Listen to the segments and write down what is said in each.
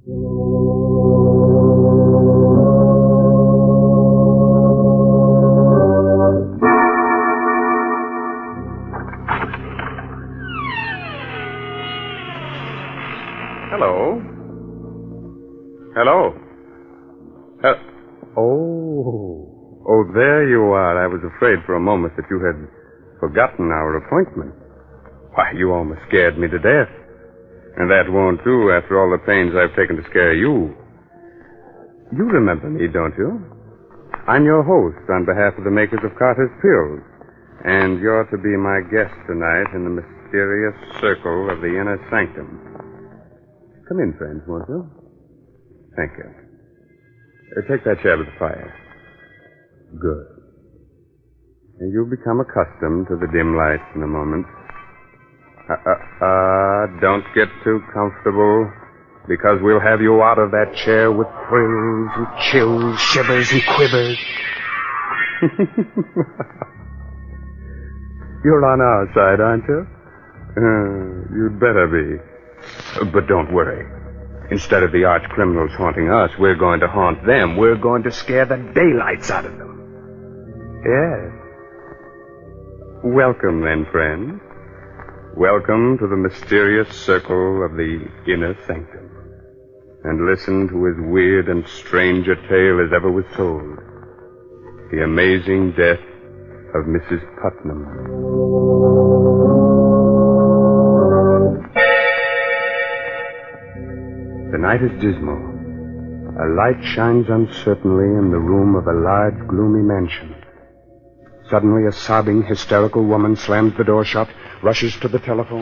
Hello? Hello? Oh, there you are. I was afraid for a moment that you had forgotten our appointment. Why, you almost scared me to death. And that won't do after all the pains I've taken to scare you. You remember me, don't you? I'm your host on behalf of the makers of Carter's Pills. And you're to be my guest tonight in the mysterious circle of the inner sanctum. Come in, friends, won't you? Thank you. Take that chair by the fire. Good. And you'll become accustomed to the dim lights in a moment. Don't get too comfortable, because we'll have you out of that chair with thrills and chills, shivers and quivers. You're on our side, aren't you? You'd better be. But don't worry. Instead of the arch criminals haunting us, we're going to haunt them. We're going to scare the daylights out of them. Yes. Welcome, then, friends. Welcome to the mysterious circle of the inner sanctum. And listen to as weird and strange a tale as ever was told. The amazing death of Mrs. Putnam. The night is dismal. A light shines uncertainly in the room of a large, gloomy mansion. Suddenly, a sobbing, hysterical woman slams the door shut, rushes to the telephone.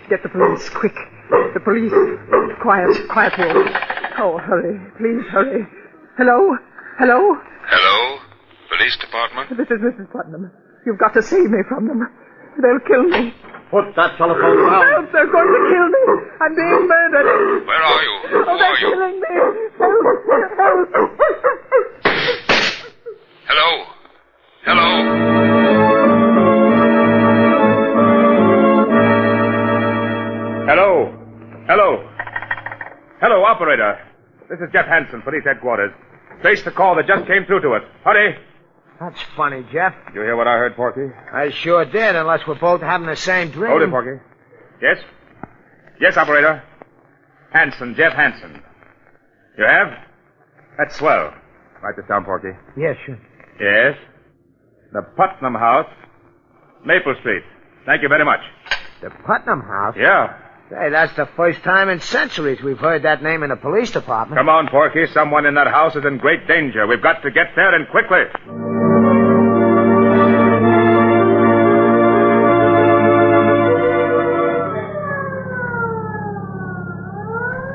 Get the police, quick. The police. Quiet, Will. Oh, hurry. Please, hurry. Hello? Hello? Police department? This is Mrs. Putnam. You've got to save me from them. They'll kill me. Put that telephone down. Help! They're going to kill me. I'm being murdered. Where are you? Who they're are you? killing me. Help! Hello, operator. This is Jeff Hansen, police headquarters. Trace the call that just came through to us. Hurry. That's funny, Jeff. Did you hear what I heard, Porky? I sure did, unless we're both having the same dream. Hold it, Porky. Yes? Yes, operator. Hansen, Jeff Hansen. You have? That's swell. Write this down, Porky. Yes, sure. Yes? The Putnam House, Maple Street. Thank you very much. The Putnam House? Yeah. Say, that's the first time in centuries we've heard that name in the police department. Come on, Porky. Someone in that house is in great danger. We've got to get there, and quickly.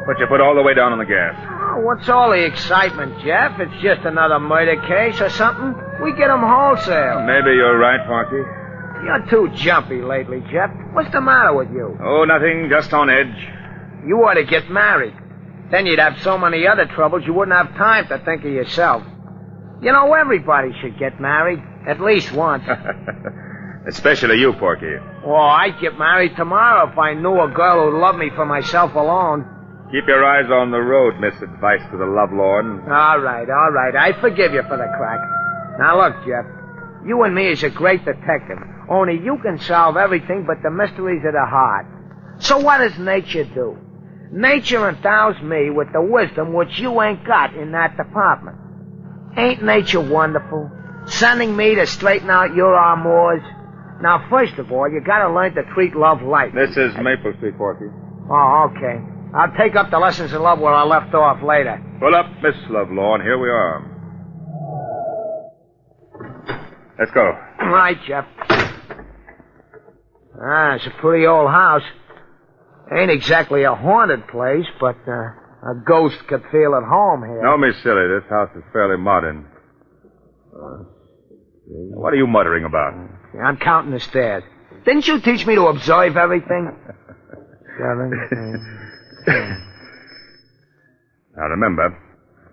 But you put all the way down on the gas. Oh, what's all the excitement, Jeff? It's just another murder case or something. We get 'em wholesale. Maybe you're right, Porky. You're too jumpy lately, Jeff. What's the matter with you? Oh, nothing. Just on edge. You ought to get married. Then you'd have so many other troubles you wouldn't have time to think of yourself. You know, everybody should get married. At least once. Especially you, Porky. Oh, I'd get married tomorrow if I knew a girl who'd love me for myself alone. Keep your eyes on the road, Miss Advice to the Lovelorn. All right. I forgive you for the crack. Now, look, Jeff. You and me is a great detective. Only you can solve everything but the mysteries of the heart. So what does nature do? Nature endows me with the wisdom which you ain't got in that department. Ain't nature wonderful? Sending me to straighten out your amours. Now, first of all, you gotta learn to treat love light. This is Maple Street, Porky. Oh, okay. I'll take up the lessons in love where I left off later. Pull up, Miss Lovelorn. Here we are. Let's go. All right, Jeff. It's a pretty old house. Ain't exactly a haunted place, but a ghost could feel at home here. No, Miss Silly, this house is fairly modern. What are you muttering about? I'm counting the stairs. Didn't you teach me to observe everything? 7, 8, 10. Now remember,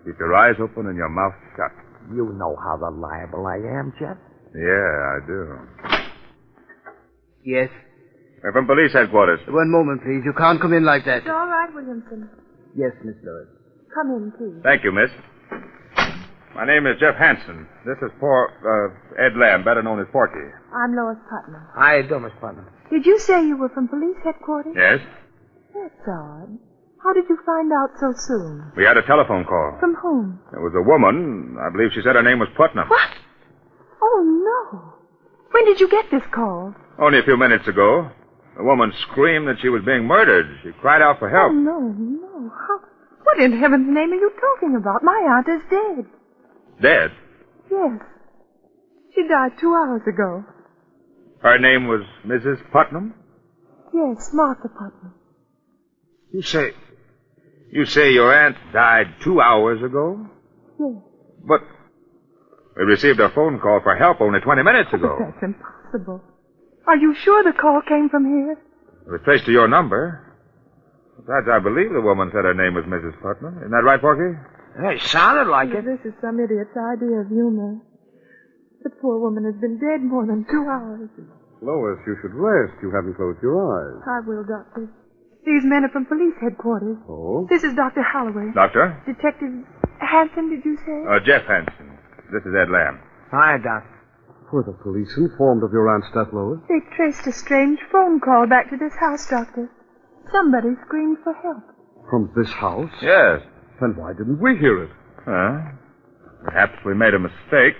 keep your eyes open and your mouth shut. You know how reliable I am, Jeff. Yeah, I do. Yes? We're from police headquarters. One moment, please. You can't come in like that. It's all right, Williamson. Yes, Miss Lewis. Come in, please. Thank you, miss. My name is Jeff Hansen. This is Ed Lamb, better known as Porky. I'm Lois Putnam. How you doing, Miss Putnam? Did you say you were from police headquarters? Yes? That's odd. How did you find out so soon? We had a telephone call. From whom? It was a woman. I believe she said her name was Putnam. What? Oh, no. When did you get this call? Only a few minutes ago. The woman screamed that she was being murdered. She cried out for help. Oh, no. What in heaven's name are you talking about? My aunt is dead. Dead? Yes. She died 2 hours ago. Her name was Mrs. Putnam? Yes, Martha Putnam. You say your aunt died 2 hours ago? Yes. But we received a phone call for help only 20 minutes ago. But that's impossible. Are you sure the call came from here? It was traced to your number. Besides, I believe the woman said her name was Mrs. Putnam. Isn't that right, Porky? It sounded like it. This is some idiot's idea of humor. The poor woman has been dead more than 2 hours. Lois, you should rest. You haven't closed your eyes. I will, Doctor. These men are from police headquarters. Oh? This is Dr. Holloway. Doctor? Detective Hansen, did you say? Jeff Hansen. This is Ed Lamb. Hi, Doc. Were the police informed of your aunt's death, Lois? They traced a strange phone call back to this house, Doctor. Somebody screamed for help. From this house? Yes. Then why didn't we hear it? Perhaps we made a mistake.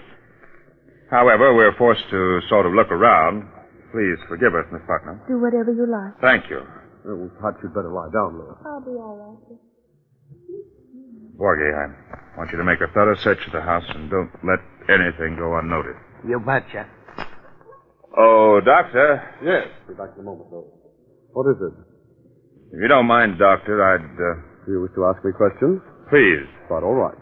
However, we're forced to sort of look around. Please forgive us, Miss Putnam. Do whatever you like. Thank you. Well, perhaps you'd better lie down, Lois. I'll be all right. Porgy, I want you to make a thorough search of the house and don't let anything go unnoticed. You betcha. Oh, Doctor. Yes. Be back in a moment, Lois. What is it? If you don't mind, Doctor, Do you wish to ask me questions? Please. Quite all right.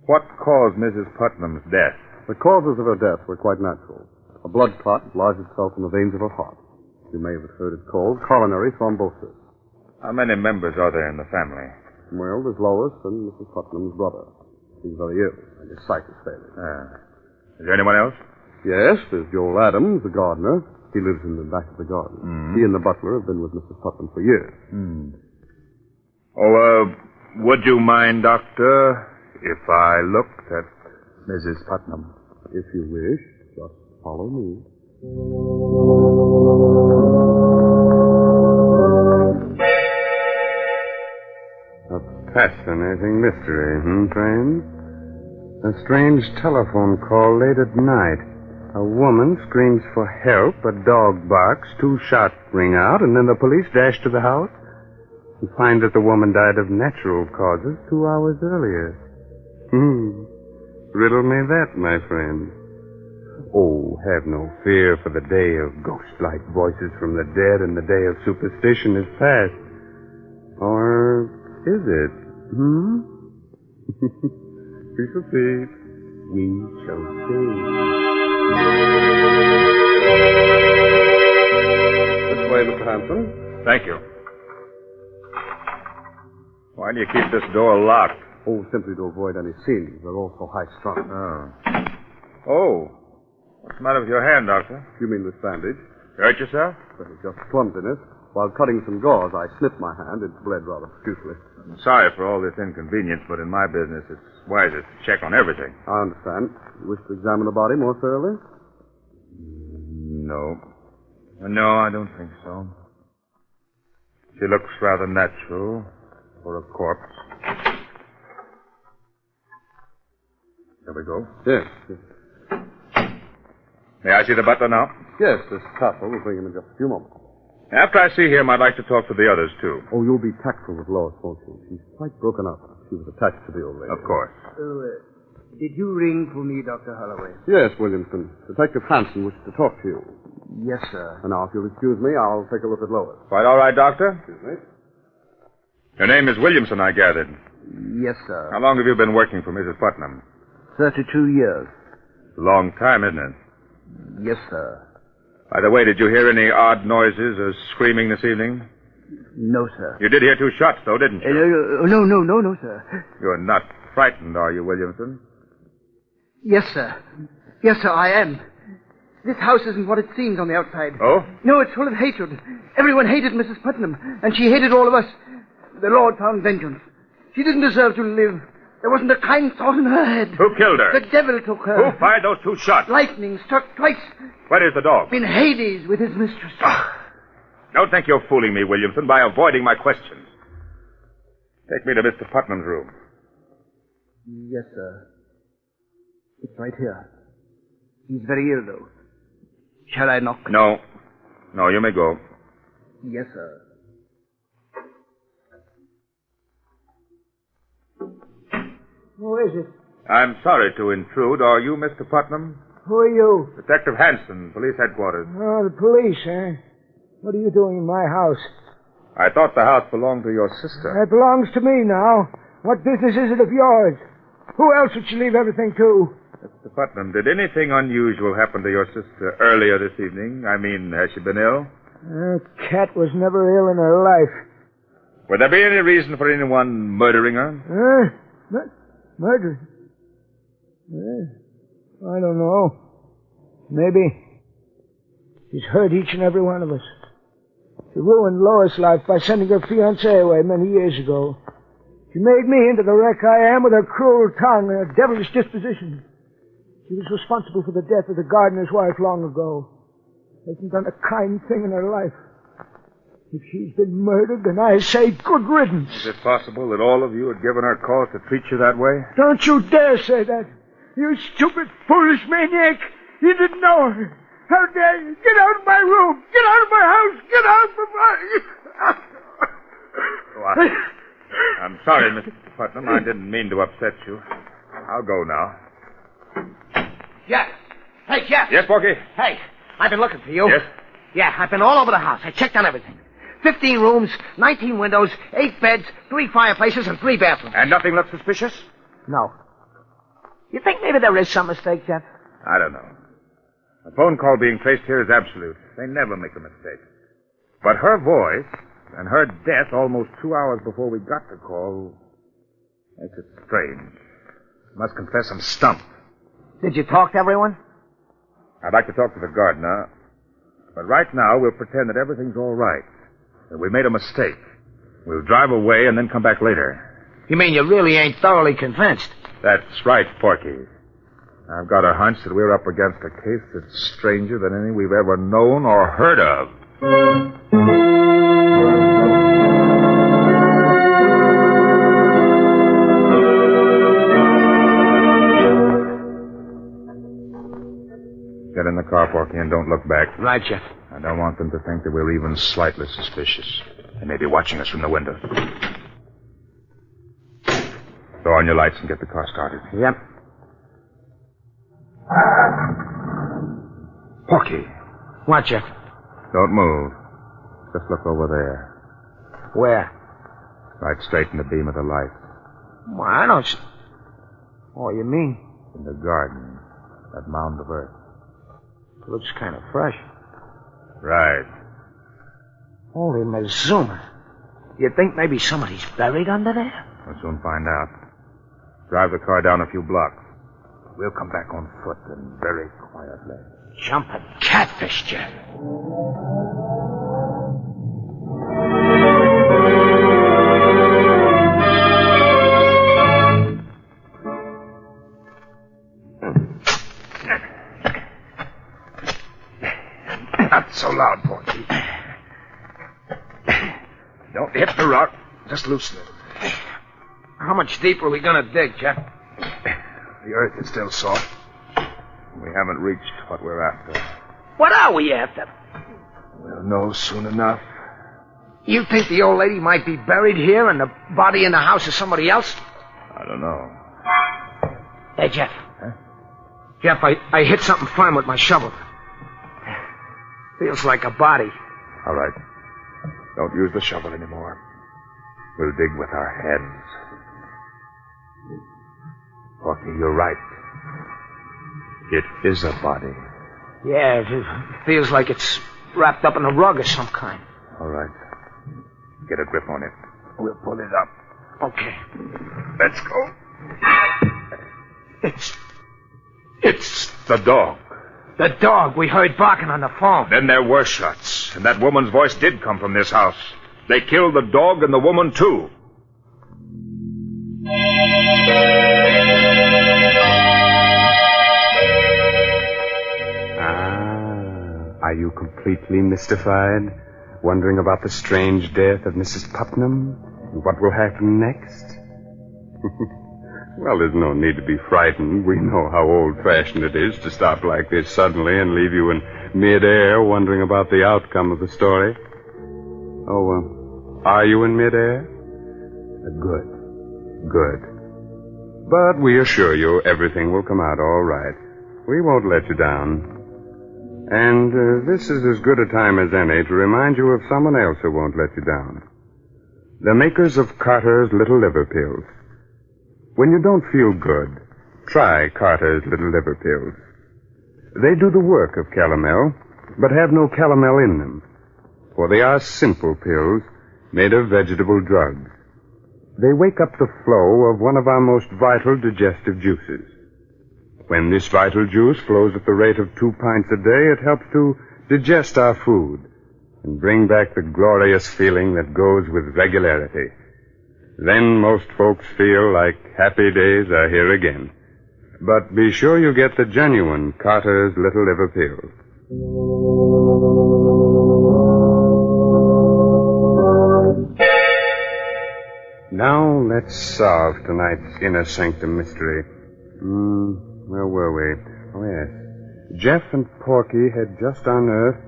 What caused Mrs. Putnam's death? The causes of her death were quite natural. A blood clot lodged itself in the veins of her heart. You may have heard it called coronary thrombosis. How many members are there in the family? Well, there's Lois and Mrs. Putnam's brother. He's very ill, and his sight is failing. Is there anyone else? Yes, there's Joel Adams, the gardener. He lives in the back of the garden. He and the butler have been with Mrs. Putnam for years. Would you mind, Doctor, if I looked at Mrs. Putnam? If you wish, just follow me. A fascinating mystery, friends? A strange telephone call late at night. A woman screams for help, a dog barks, 2 shots ring out, and then the police dash to the house and find that the woman died of natural causes 2 hours earlier. Riddle me that, my friend. Oh, have no fear, for the day of ghost-like voices from the dead and the day of superstition is past. Or is it? We shall see. We shall see. This way, Mr. Hanson. Thank you. Why do you keep this door locked? Oh, simply to avoid any scenes. They're all so high-strung. Oh. What's the matter with your hand, Doctor? You mean this bandage? Hurt yourself? Well, it's just clumsiness. While cutting some gauze, I snipped my hand. It bled rather profusely. I'm sorry for all this inconvenience, but in my business, it's wisest to check on everything. I understand. You wish to examine the body more thoroughly? No. No, I don't think so. She looks rather natural for a corpse. There we go. Yes. May I see the butler now? Yes, this castle will bring him in just a few moments. After I see him, I'd like to talk to the others, too. Oh, you'll be tactful with Lois, won't you? She's quite broken up. She was attached to the old lady. Of course. Did you ring for me, Dr. Holloway? Yes, Williamson. Detective Hansen wishes to talk to you. Yes, sir. And now, if you'll excuse me, I'll take a look at Lois. Quite all right, Doctor? Excuse me. Your name is Williamson, I gathered. Yes, sir. How long have you been working for Mrs. Putnam? 32 years. A long time, isn't it? Yes, sir. By the way, did you hear any odd noises or screaming this evening? No, sir. You did hear 2 shots, though, didn't you? No, sir. You're not frightened, are you, Williamson? Yes, sir. Yes, sir, I am. This house isn't what it seems on the outside. Oh? No, it's full of hatred. Everyone hated Mrs. Putnam, and she hated all of us. The Lord found vengeance. She didn't deserve to live. There wasn't a kind thought in her head. Who killed her? The devil took her. Who fired those 2 shots? Lightning struck twice. Where is the dog? In Hades with his mistress. Don't think you're fooling me, Williamson, by avoiding my questions. Take me to Mr. Putnam's room. Yes, sir. It's right here. He's very ill, though. Shall I knock? No. No, you may go. Yes, sir. Who is it? I'm sorry to intrude. Are you Mr. Putnam? Who are you? Detective Hanson, police headquarters. Oh, the police, eh? What are you doing in my house? I thought the house belonged to your sister. It belongs to me now. What business is it of yours? Who else would she leave everything to? Mr. Putnam, did anything unusual happen to your sister earlier this evening? I mean, has she been ill? Cat was never ill in her life. Would there be any reason for anyone murdering her? Murder? I don't know. Maybe. She's hurt each and every one of us. She ruined Lois' life by sending her fiancé away many years ago. She made me into the wreck I am with her cruel tongue and her devilish disposition. She was responsible for the death of the gardener's wife long ago. Hasn't done a kind thing in her life. If she's been murdered, then I say good riddance. Is it possible that all of you had given her cause to treat you that way? Don't you dare say that. You stupid, foolish maniac. You didn't know her. How dare you? Get out of my room. Get out of my house. Get out of my... I'm sorry, Mr. Putnam. I didn't mean to upset you. I'll go now. Jeff. Hey, Jeff. Yes, Porky? Hey, I've been looking for you. Yes? Yeah, I've been all over the house. I checked on everything. 15 rooms, 19 windows, 8 beds, 3 fireplaces, and 3 bathrooms. And nothing looked suspicious? No. You think maybe there is some mistake, Jeff? I don't know. A phone call being traced here is absolute. They never make a mistake. But her voice and her death almost 2 hours before we got the call makes it strange. I must confess I'm stumped. Did you talk to everyone? I'd like to talk to the gardener, but right now we'll pretend that everything's all right, that we made a mistake. We'll drive away and then come back later. You mean you really ain't thoroughly convinced? That's right, Porky. I've got a hunch that we're up against a case that's stranger than any we've ever known or heard of. Get in the car, Porky, and don't look back. Right, Jeff. I don't want them to think that we're even slightly suspicious. They may be watching us from the window. Throw on your lights and get the car started. Yep. Porky. What, Jeff? Don't move. Just look over there. Where? Right straight in the beam of the light. Well, I don't... Oh, you mean? In the garden. That mound of earth. It looks kind of fresh. Right. Holy Mazuma. You think maybe somebody's buried under there? We'll soon find out. Drive the car down a few blocks. We'll come back on foot and very quietly. Jumping catfish, Jeff. Not so loud, Porky. Don't hit the rock. Just loosen it. How much deeper are we going to dig, Jeff? The earth is still soft. We haven't reached what we're after. What are we after? We'll know soon enough. You think the old lady might be buried here and the body in the house is somebody else? I don't know. Hey, Jeff. Huh? Jeff, I hit something firm with my shovel. Feels like a body. All right. Don't use the shovel anymore. We'll dig with our heads. Porky, you're right. It is a body. Yeah, it feels like it's wrapped up in a rug of some kind. All right. Get a grip on it. We'll pull it up. Okay. Let's go. It's the dog. The dog we heard barking on the phone. Then there were shots, and that woman's voice did come from this house. They killed the dog and the woman, too. Are you completely mystified? Wondering about the strange death of Mrs. Putnam? And what will happen next? Well, there's no need to be frightened. We know how old-fashioned it is to stop like this suddenly and leave you in mid-air wondering about the outcome of the story. Oh, are you in mid-air? Good. But we assure you everything will come out all right. We won't let you down. And this is as good a time as any to remind you of someone else who won't let you down. The makers of Carter's Little Liver Pills. When you don't feel good, try Carter's Little Liver Pills. They do the work of calomel, but have no calomel in them, for they are simple pills made of vegetable drugs. They wake up the flow of one of our most vital digestive juices. When this vital juice flows at the rate of 2 pints a day, it helps to digest our food and bring back the glorious feeling that goes with regularity. Then most folks feel like happy days are here again. But be sure you get the genuine Carter's Little Liver Pills. Now let's solve tonight's inner sanctum mystery. Where were we? Oh, yes. Jeff and Porky had just unearthed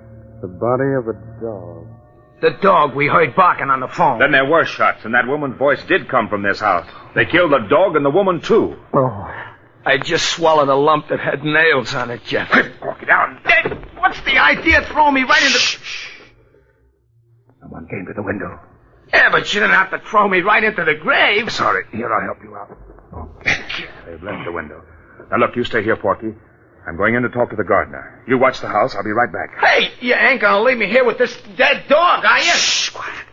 the body of a dog. The dog we heard barking on the phone. Then there were shots, and that woman's voice did come from this house. They killed the dog and the woman, too. Oh, I just swallowed a lump that had nails on it, Jeff. Porky, down. What's the idea? Throw me right into... Shh. Someone came to the window. Yeah, but you didn't have to throw me right into the grave. Sorry. Here, I'll help you out. They've left the window. Now, look, you stay here, Porky. I'm going in to talk to the gardener. You watch the house. I'll be right back. Hey, you ain't gonna leave me here with this dead dog, are you? Shh, quiet.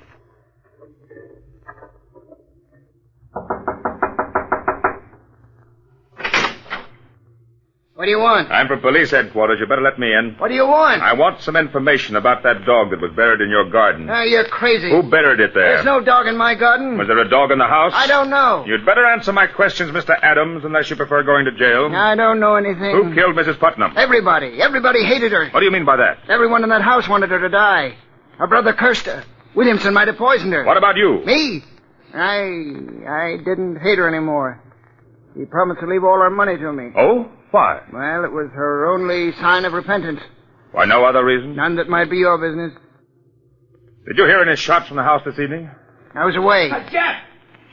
What do you want? I'm from police headquarters. You better let me in. What do you want? I want some information about that dog that was buried in your garden. You're crazy. Who buried it there? There's no dog in my garden. Was there a dog in the house? I don't know. You'd better answer my questions, Mr. Adams, unless you prefer going to jail. I don't know anything. Who killed Mrs. Putnam? Everybody. Everybody hated her. What do you mean by that? Everyone in that house wanted her to die. Her brother cursed her. Williamson might have poisoned her. What about you? Me? I didn't hate her anymore. She promised to leave all her money to me. Oh? Why? Well, it was her only sign of repentance. Why, no other reason? None that might be your business. Did you hear any shots from the house this evening? I was away. Jeff!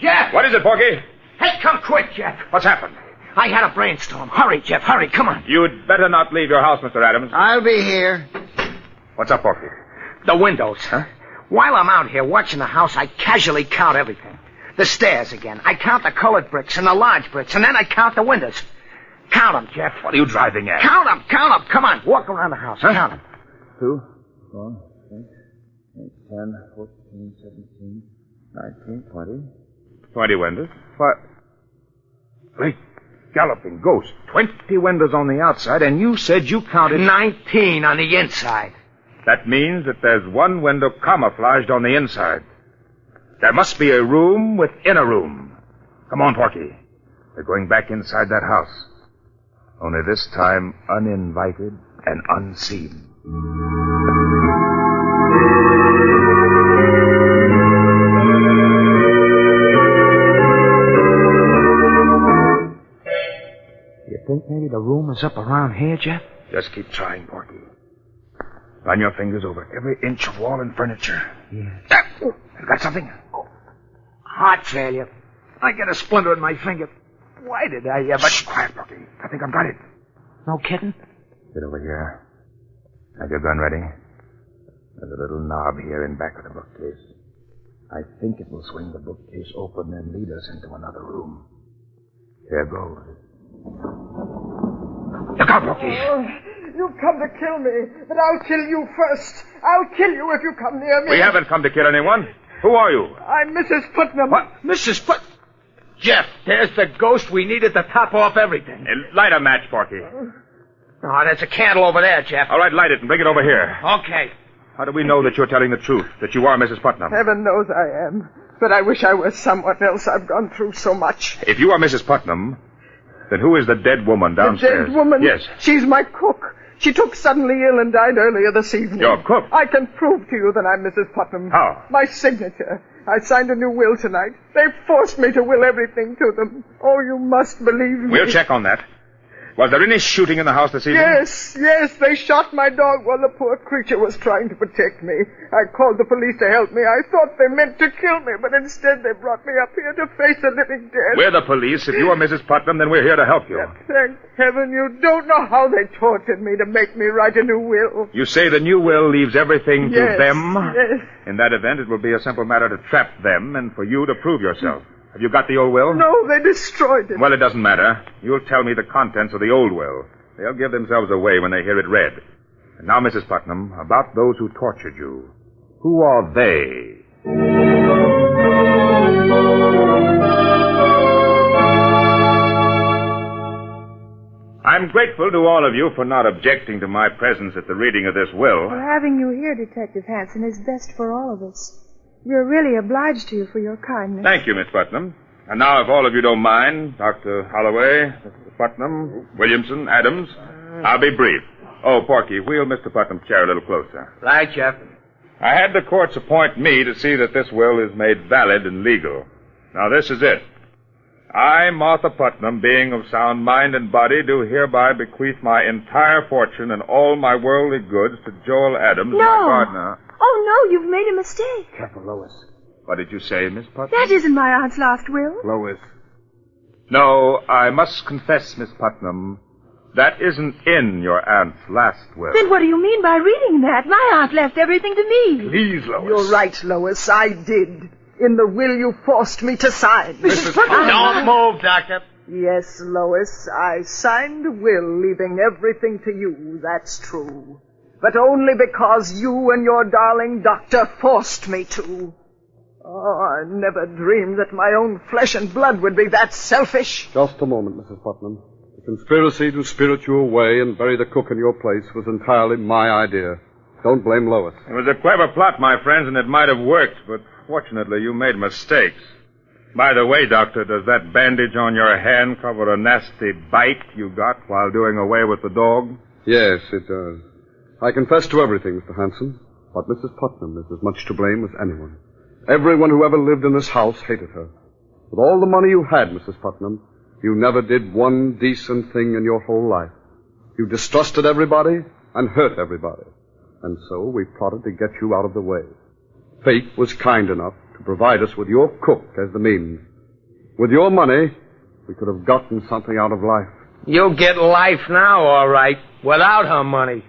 Jeff! What is it, Porky? Hey, come quick, Jeff. What's happened? I had a brainstorm. Hurry, Jeff, hurry, come on. You'd better not leave your house, Mr. Adams. I'll be here. What's up, Porky? The windows. Huh? While I'm out here watching the house, I casually count everything. The stairs again. I count the colored bricks and the large bricks, and then I count the windows. Count them, Jeff. What are you driving at? Count them. Come on, walk around the house. Huh? Count them. 2, 4, 6, 8, 10, 14, 17, 19, 20. 20 windows. What? Great galloping ghost. 20 windows on the outside, and you said you counted... 19 on the inside. That means that there's one window camouflaged on the inside. There must be a room within a room. Come on, Porky. We're going back inside that house. Only this time uninvited and unseen. You think maybe the room is up around here, Jeff? Just keep trying, Porky. Run your fingers over every inch of wall and furniture. Yeah. You got something? Heart failure. I get a splinter in my finger. Why did I ever... Shh, quiet, Porky. I think I've got it. No kidding? Sit over here. Have your gun ready? There's a little knob here in back of the bookcase. I think it will swing the bookcase open and lead us into another room. Here goes. Look out, Porky. You've come to kill me, but I'll kill you first. I'll kill you if you come near me. We haven't come to kill anyone. Who are you? I'm Mrs. Putnam. What? Mrs. Put... Jeff, there's the ghost we needed to top off everything. Light a match, Porky. Oh, there's a candle over there, Jeff. All right, light it and bring it over here. Okay. How do we know that you're telling the truth, that you are Mrs. Putnam? Heaven knows I am. But I wish I was someone else. I've gone through so much. If you are Mrs. Putnam, then who is the dead woman downstairs? The dead woman? Yes. She's my cook. She took suddenly ill and died earlier this evening. Your cook? I can prove to you that I'm Mrs. Putnam. How? My signature. I signed a new will tonight. They forced me to will everything to them. Oh, you must believe me. We'll check on that. Was there any shooting in the house this evening? Yes. They shot my dog while the poor creature was trying to protect me. I called the police to help me. I thought they meant to kill me, but instead they brought me up here to face the living dead. We're the police. If you are Mrs. Putnam, then we're here to help you. Thank heaven you don't know how they tortured me to make me write a new will. You say the new will leaves everything to them? Yes. In that event, it will be a simple matter to trap them and for you to prove yourself. Have you got the old will? No, they destroyed it. Well, it doesn't matter. You'll tell me the contents of the old will. They'll give themselves away when they hear it read. And now, Mrs. Putnam, about those who tortured you. Who are they? I'm grateful to all of you for not objecting to my presence at the reading of this will. Well, having you here, Detective Hanson, is best for all of us. We're really obliged to you for your kindness. Thank you, Miss Putnam. And now, if all of you don't mind, Dr. Holloway, Mr. Putnam, Williamson, Adams, I'll be brief. Oh, Porky, wheel Mr. Putnam's chair a little closer. Right, Jeff. I had the courts appoint me to see that this will is made valid and legal. Now, this is it. I, Martha Putnam, being of sound mind and body, do hereby bequeath my entire fortune and all my worldly goods to Joel Adams, my partner. Oh, no, you've made a mistake. Careful, Lois. What did you say, Miss Putnam? That isn't my aunt's last will. Lois. No, I must confess, Miss Putnam, that isn't in your aunt's last will. Then what do you mean by reading that? My aunt left everything to me. Please, Lois. You're right, Lois. I did. In the will you forced me to sign. Mrs. Putnam. Don't move, Doctor. Yes, Lois, I signed a will leaving everything to you, that's true. But only because you and your darling doctor forced me to. Oh, I never dreamed that my own flesh and blood would be that selfish. Just a moment, Mrs. Putnam. The conspiracy to spirit you away and bury the cook in your place was entirely my idea. Don't blame Lois. It was a clever plot, my friends, and it might have worked, but fortunately you made mistakes. By the way, Doctor, does that bandage on your hand cover a nasty bite you got while doing away with the dog? Yes, it does. I confess to everything, Mr. Hanson, but Mrs. Putnam is as much to blame as anyone. Everyone who ever lived in this house hated her. With all the money you had, Mrs. Putnam, you never did one decent thing in your whole life. You distrusted everybody and hurt everybody. And so we plotted to get you out of the way. Fate was kind enough to provide us with your cook as the means. With your money, we could have gotten something out of life. You'll get life now, all right, without her money.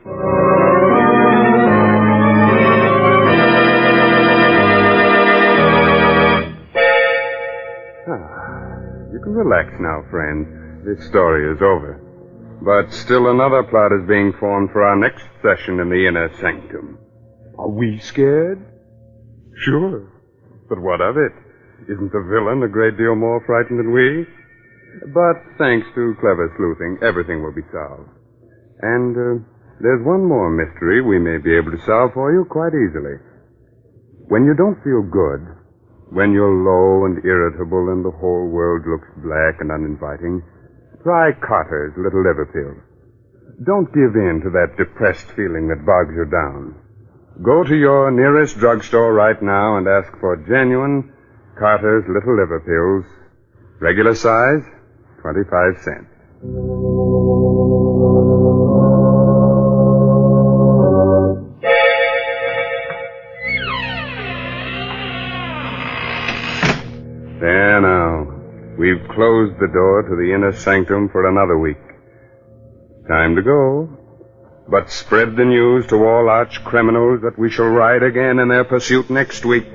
You can relax now, friend. This story is over. But still another plot is being formed for our next session in the inner sanctum. Are we scared? Sure. But what of it? Isn't the villain a great deal more frightened than we? But thanks to clever sleuthing, everything will be solved. And there's one more mystery we may be able to solve for you quite easily. When you don't feel good, when you're low and irritable and the whole world looks black and uninviting, try Carter's Little Liver Pill. Don't give in to that depressed feeling that bogs you down. Go to your nearest drugstore right now and ask for genuine Carter's Little Liver Pills. Regular size, 25 cents. There now. We've closed the door to the inner sanctum for another week. Time to go. But spread the news to all arch criminals that we shall ride again in their pursuit next week.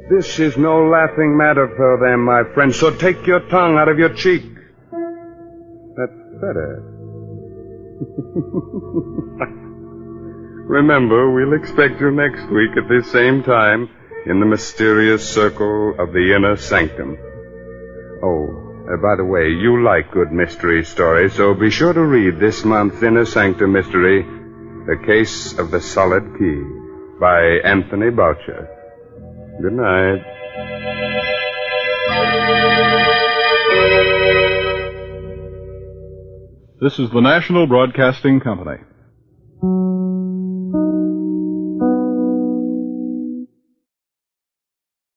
This is no laughing matter for them, my friend, so take your tongue out of your cheek. That's better. Remember, we'll expect you next week at this same time in the mysterious circle of the inner sanctum. Oh, By the way, you like good mystery stories, so be sure to read this month's Inner Sanctum mystery, The Case of the Solid Key, by Anthony Boucher. Good night. This is the National Broadcasting Company.